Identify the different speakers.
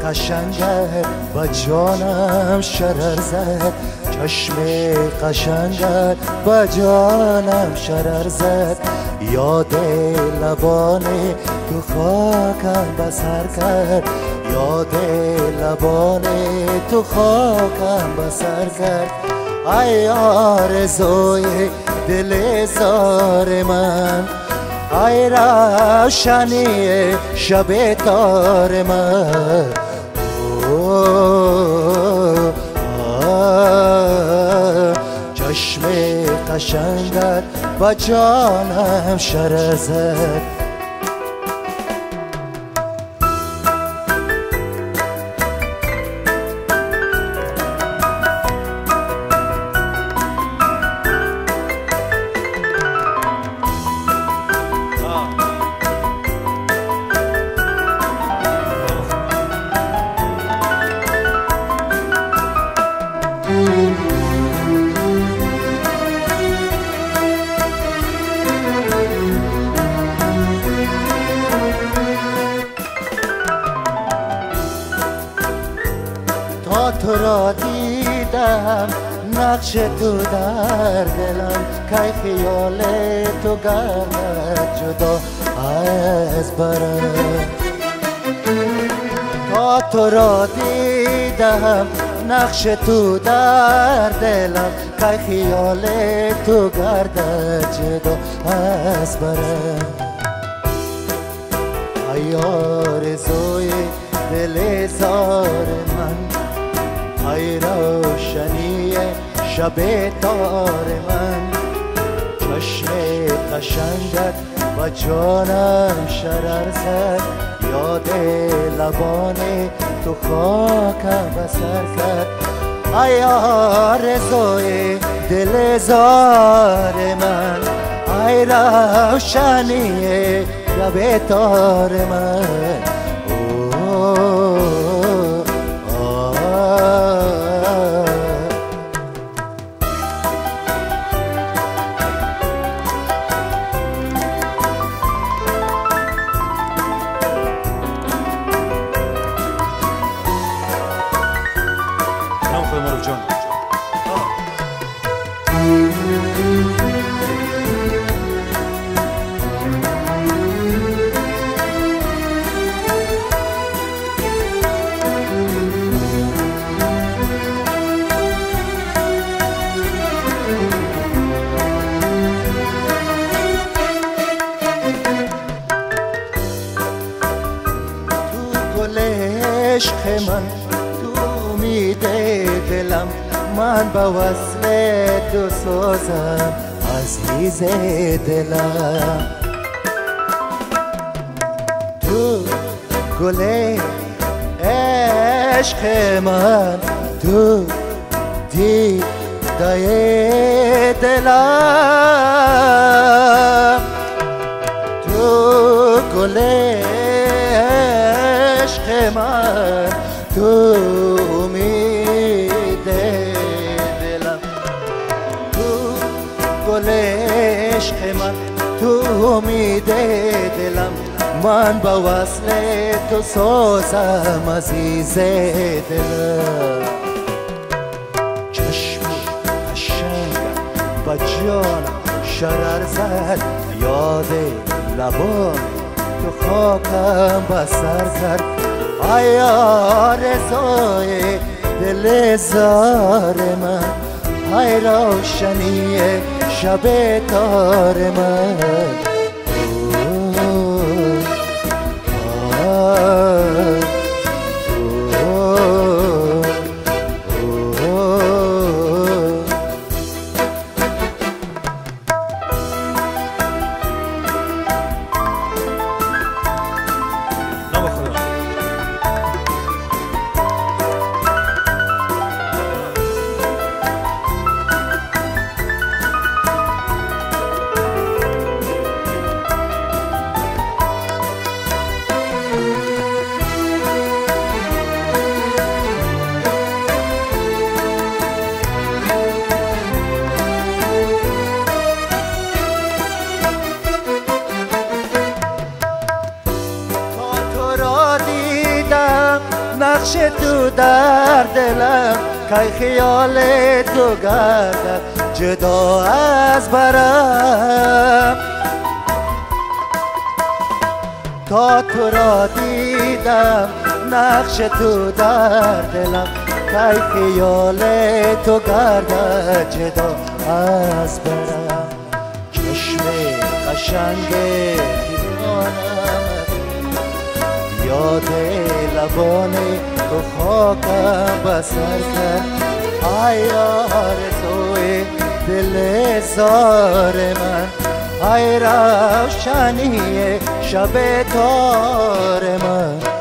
Speaker 1: قشنگت با جانم شرر زد، چشم قشنگت با جانم شرر زد، یاد لبان تو خاکم بسر کرد، یاد لبان تو خاکم بسر کرد. ای آرزوی دل زار من، ای روشنی شب تار من، چشم قشنگت با جانم شرر زد. تا تو را دیدم نقش تو در دلم، که خیال تو گردد جدا از برم. تا تو را دیدم نقش تو در دلم، که خیال تو گردد جدا از برم. ای آرزوی دل زار من، ای روشنی شب تار من، چشم قشنگت با جانم شرر زد، یاد لبان تو خاکم بسر کرد. ای آرزوی دل زار من، ای روشنی شب تار من، عشق من تو امید دلم، من با وصل تو سازم عزیز دلم. تو گل عشق من، تو دیده دلم، تو گل عشق من، تو امید دلم. تو گل عشق من، تو امید دلم، من با وصل تو سازم عزیز دلم. چشم قشنگت با جانم شرر زد، یاد لبان تو خاکم بسر کرد. ای آرزوی دل زار من، ای روشنی شب تار من، نقش تو در دلم که خیال تو گردد جدا از برم تا تو را دیدم نقش تو در دلم که خیال تو گردد جدا از برم چشم قشنگ دیوانم یاد لبان تو خاکم بسر کرد ای آرزوی دل زار من ای روشنی شب تار من